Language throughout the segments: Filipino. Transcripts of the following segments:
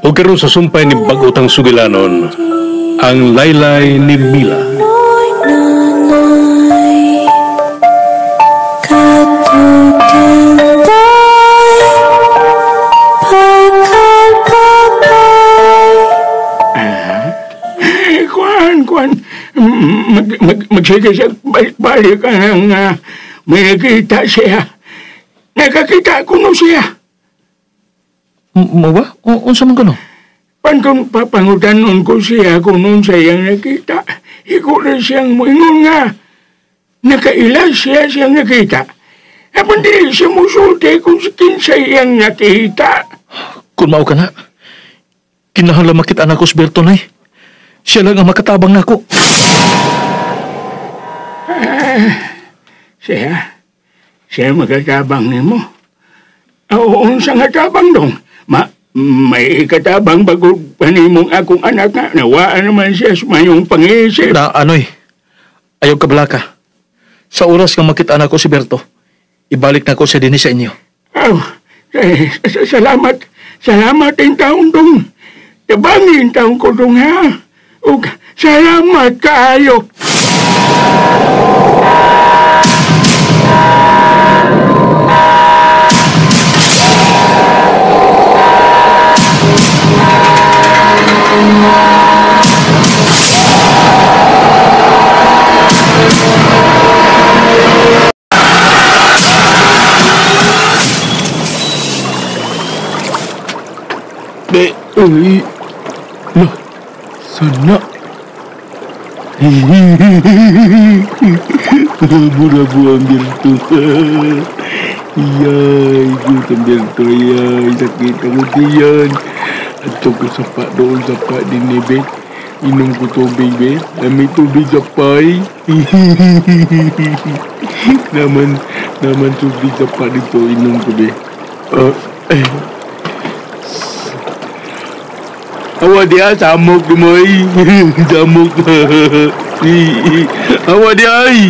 O karon sa sumpay ni bagutang sugilanon, ang laylay ni Mila. Kuan, magsigasag balik ka ng may nakita siya. Nakakita ko no siya. Mo ba? Unsa man kuno? Kung papangutanon ko siya kung noon siyang nakita, iko na siyang moingon nga. Nakaila siyang nakita. Apan dili siya musulti kung kinsa iyang nakita. Kung mao ka na, kinahanglan makita na ko si Berton ay. Siya lang ang makatabang na ako. Siya makatabang ni mo. Unsa nga tabang dong? May katabang bago panimong akong anak nga. Nawaan naman siya sa mayong pangisip. Na anoy, ayaw ka balaka. Sa oras kang makita na ko si Berto, ibalik na ko siya din sa inyo. Salamat. Salamat ang taong dong. Tabangin taong ko dong ha. Salamat kaayo. Sana. Rabu-rabu ambil tu. Iyai, gue ambil tu. Iyai, sakit kemudian. Atau ku sepak doon sepak di nebe. Inum ku tubig be. Ambil tubig sapai. Naman tubig sepak dito inum ku be. Awak dia samuk di mai. Samuk. Awak dia ai.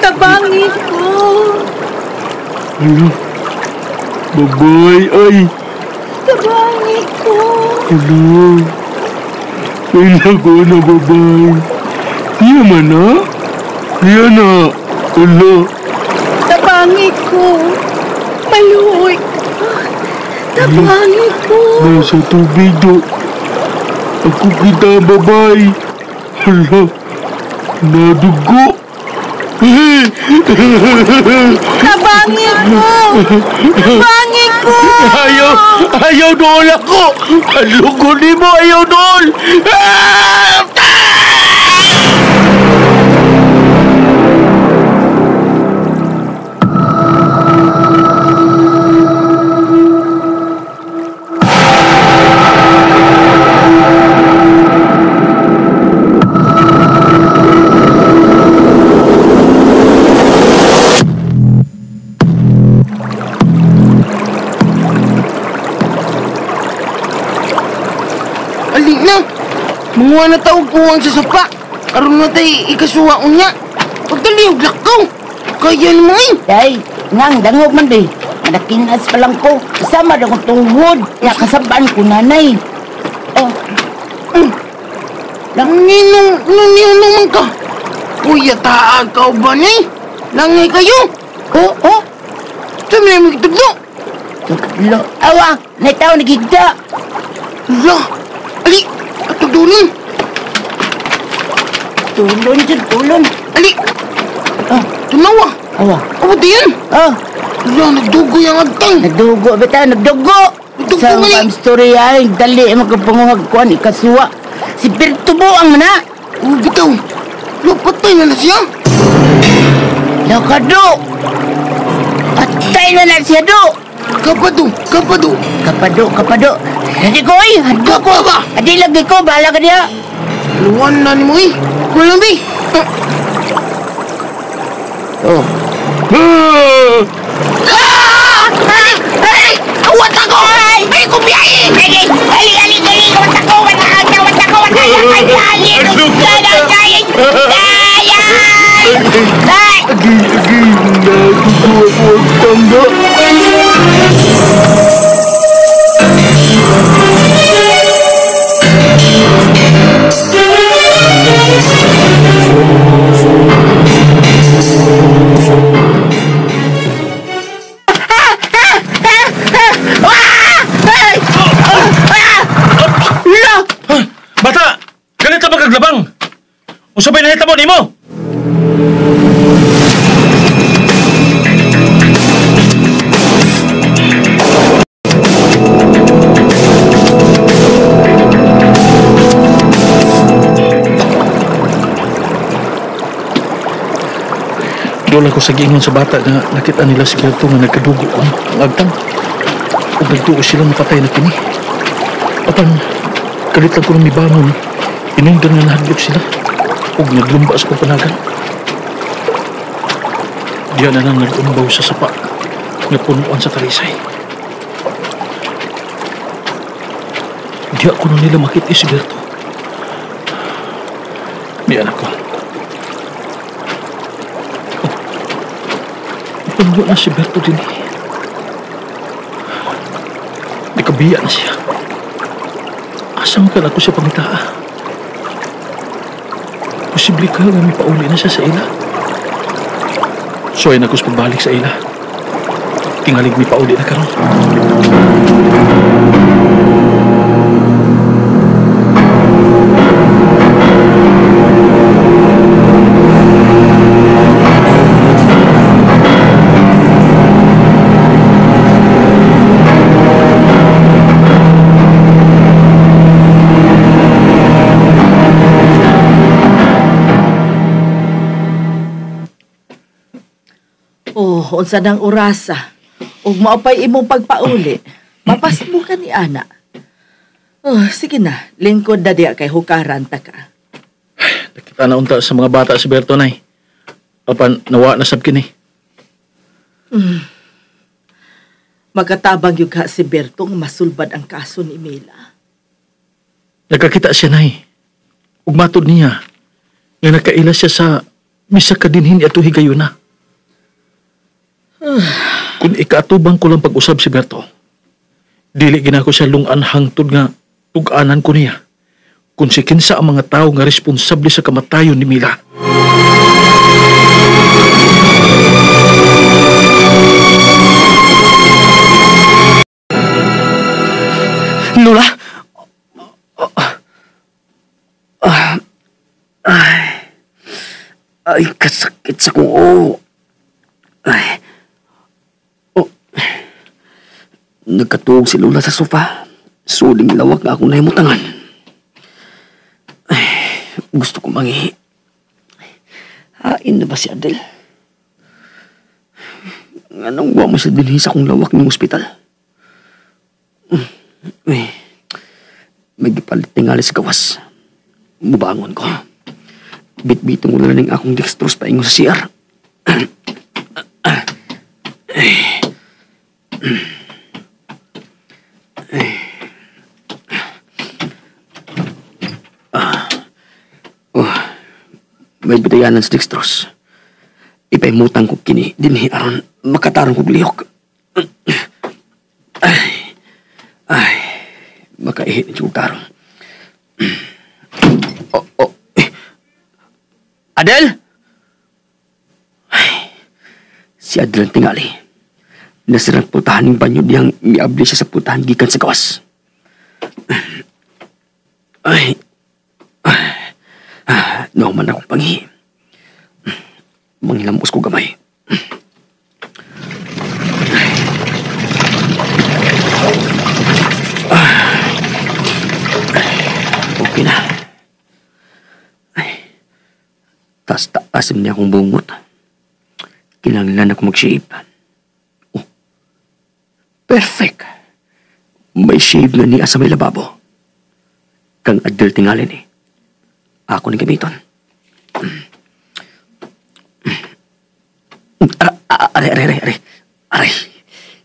Tabangin ko. Aduh. Baboy ai. Tabangin ko. Aduh. Kailan ko na baboy. Dia mana? Dia nak. Aduh. Tabangin ko. Maluoy. Tabangin ko. Nasa tubig do. Aku kita babay. Hala. Nadugo. Tabangin ko. Tabangin ko. Ayaw doon ako. Alugo ni mo. Ayaw doon. Mga natawag ko ang sasapa. Aron na tayo ikasuwa unya. Pagdaliyog lakaw. Kaya mo eh. Day, ngang dangog man day. Nadakinas pa lang ko. Kasama daw kong tungod. Nakasabaan ko nanay. Langinong naman ka. Kuya taag ka ba ni? Langay kayo. Oo. Saan na yung magtaglo? Tuglo. Awa, naitaw nagigda. Lah, ali. At tagdulon. Tulon dyan, tulon. Ali. Tunawa. Awa. Abo diyan. Lah, nagdugo yung agtang. Nagdugo, beta, nagdugo. Sa ang story ay, dali, magkapanguhag ko, ikasuwa. Si Berto Buang na. Bitaw. Patay na siya. Nakado. Patay na siya, do. Kapado. Kapado. Hadi ko, eh. Hadi ko. Hadi lagi ko, bahala ka niya. Luwan na ni mo, eh. Walang, eh. Oh. Awat ako! Ay, kumiyain! Ali! Awat ako! Nadugo ako ang tangga. Usa ba nahitabo nimo? Doon ako sa giingon sa bata na nakita nila si Berto nga nagkadugo ang agtang. Ug nagtuo sila mapatay na kini. Apan, kalit lang ko nang mibangon, inungdan nga nahadlok sila. Ug naglumba sa kapanagan. Diyan na nang nag-umbaw sa sapa na punuan sa talisay. Di ako na nila makita si Berto. Di anak ko. Panggo na si Berto din. Nakabiya na siya. Asam ka na ko siya pangitaa. Posible ka nga may pauli na siya sa ila. So ay na ko sa pagbalik sa ila. Tingalig may pauli na karon. Unsa nang orasa ug maupay imong pagpauli mapasmo ka ni ana. Sige na, lingkod na diya kay hukaran ta ka. Nakita na unta sa mga bata si Berto nay. Apan nawa na sab kini. Magkatabang yung ka si Berto nga masulbad ang kaso ni Mila. Nakakita siya nay. Ug matod niya nga nakaila siya sa misa ka dinhin ato higayuna. Kung ikaatubang ko lang pag-usab si Berto, dili ginako siya lungan hangtod nga tug-anan ko niya kung si kinsa ang mga tao nga responsable sa kamatayon ni Mila. Lola? Ay, kasakit sa koo. Ay. Nagkatuog si Lola sa sofa. Suling lawak nga akong nahimutangan. Ay, gusto ko mangihi. Hain na ba si Adel? Anong wa mo siya dinhi sa akong lawak ng ospital? Ay, may gipalit tingali sa gawas. Mubangon ko. Bit-bitong ulo na ng akong dextrose paingon sa CR. May bitayanan sa dextrose. Ipaimutang ko kini dinhi aron makatarong kog lihok. Ay, makaihi ni kog tarong. Adel? Ay, si Adel ang tingali. Nasirang putahan ng banyo diyang miabli siya sa putahan gikan sa gawas. Ay, nauman akong panghi. Manghilamos ko gamay. Okay na. Taasim niya akong bungot. Kinanglan ako mag-shave. Oh, perfect. May shave na niya sa may lababo. Kang Adel tingali ni. Ako ni gamiton. Aray.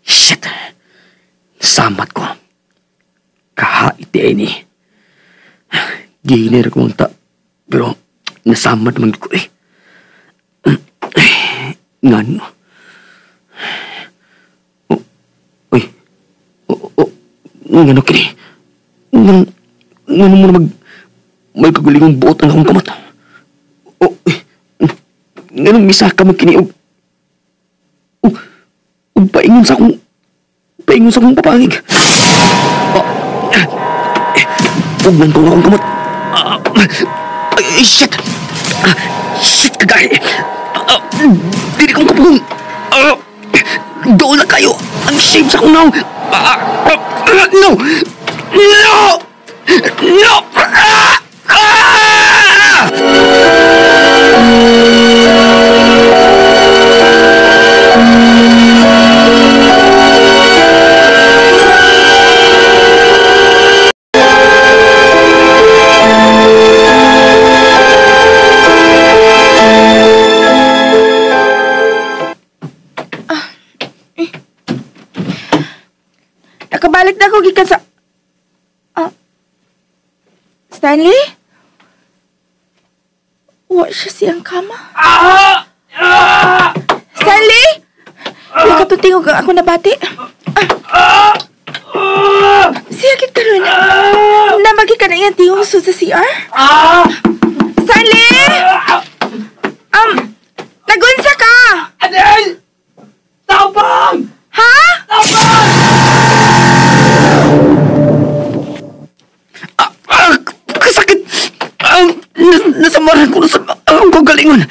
Shit. Samat ko. Kahaiti ay ni. Gihiner ko ta. Pero nasamat naman ko eh. Ngano? Ngano kini? Ngano mo na may kagulingong buot ang akong kamat. Ngano misa ka magkini paingon sa akong papangig. Pugnan ko akong kamot. Ay, shit! Shit, kagay! Dili kong kapagong! Doon na kayo! Ang shape sa kong now! No! No! No! Nakabalik na ako gikan sa... Stanley? Wa siya siyang kama? Stanley? May katutingog ang ako nabati. Siyakit ka rin. Namagi ka na iyang tingog sa CR? Stanley? Nagunsa ka? Adel! Tabang! Ha? Tabang! Kasakit! Nasamaran ko na sa ang kagalingon.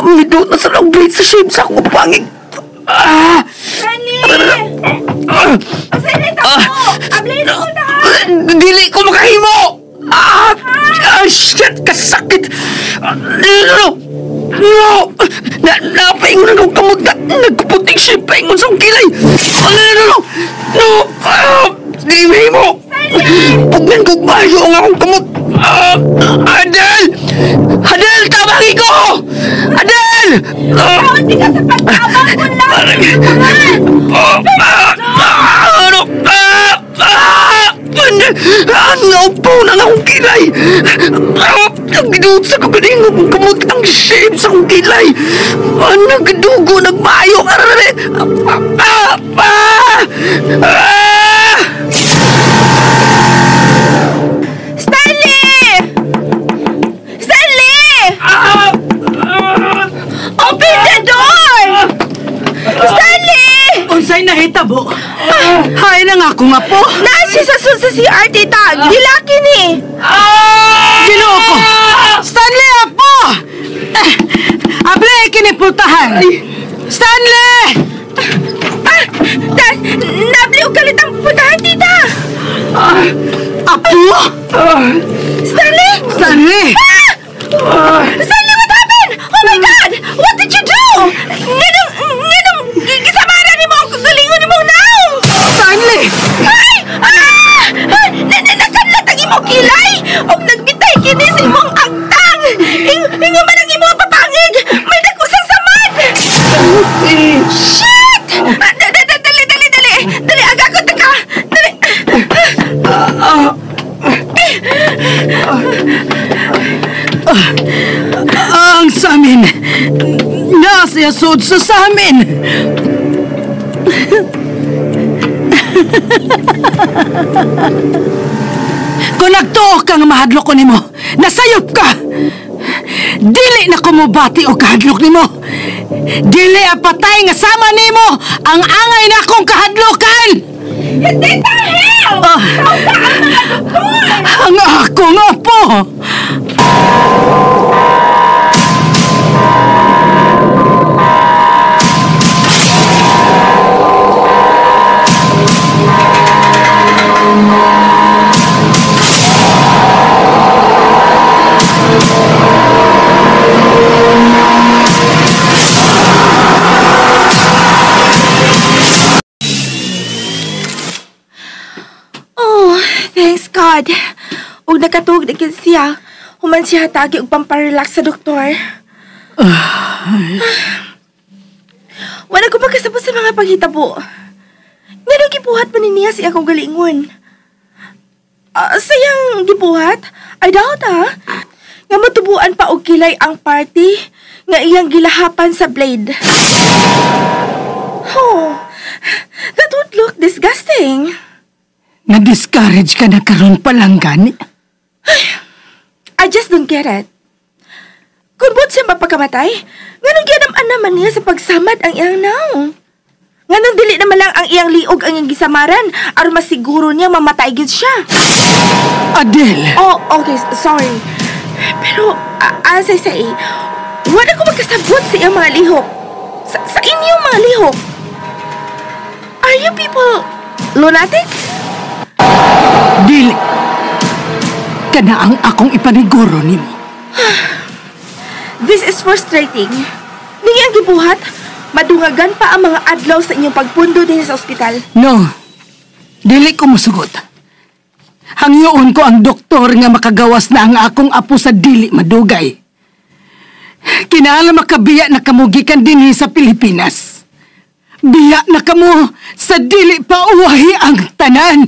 Midot na sa long blade sa shape sa akong panging. Stanley! Stanley, tapo! Ablade ko na! Dili ko makahimo! Shit! Kasakit! No! Napaingon na ng kamot na nagpuputing shape paingon sa akong kilay! No! Dili mahimo! Pagnan ko bayo ang akong kamot! Adel! Adel! Tabangi ko! Adel! Hindi ka sa pagtabang ko lang! Naupo na akong kilay! Nagbinuot sa kagaling akong kamot ang shape sa akong kilay! Nagdugo, nagbayo! Open the door! Stanley! Unsay nahitabo? Hay na nga ako nga po. Nasi sa sul sa CR, tita. Gilaki ni. Ginoo ko. Stanley, apo! Abre, kinipultahan. Stanley! Nabliw galit ang putahan, tita. Apo? Stanley! Stanley! Stanley, what happened? Oh my God! What did you do? Nganong gisamaran ni mo ang kagalingon ni mo now? Stanley! Ay! Nakanlat ang imong kilay! O nagbitay kini sa imong agtang! Ingo man ang imong papangig! May dako sa samad! Shit! Dali, agakot na ka! Dali! Ang samin! Nasiyasod sa samin! Kung nagtuok kang mahadlok ko nimo, nasayop ka! Dili na kumubati o kahadlok nimo! Dili apatay nga sama nimo ang angay na akong kahadlokan! Hindi dahil! Sauda ang mga doktor! Ang ako nga po! Thanks God. Og nakatug na gid siya. Human siya hatagi og pamparelax sa doktor. Wala ko magkasabot sa mga paghitabo. Nga gibuhat pa ni niya siya akong galingon. Sayang gibuhat? I doubt nga matubuan pa og kilay ang party nga iyang gilahapan sa blade. Oh, that would look disgusting. Na-discourage ka na karon palang gani? I just don't get it. Kung buot siya mapagkamatay, nganong ginam-an naman niya sa pagsamad ang iyang naong. Nganong dili naman lang ang iyang liog ang iyang gisamaran aron masiguro niya mamatay gid siya. Adele! Oh, okay, sorry. Pero, as I say, wala ko magkasabot sa iyong mga lihok. Sa inyong mga lihok. Are you people lunatic? Dili. Kana ang akong ipaniguro nimo. This is frustrating. Niyang gibuhat, madungagan pa ang mga adlaw sa inyong pagpundo din sa ospital. No. Dili ko musugot. Hangyoon ko ang doktor nga makagawas na ang akong apo sa dili madugay. Kinahanglan makabiya na kamugikan dinhi sa Pilipinas. Biya na kamo sa dili pa uwahi ang tanan.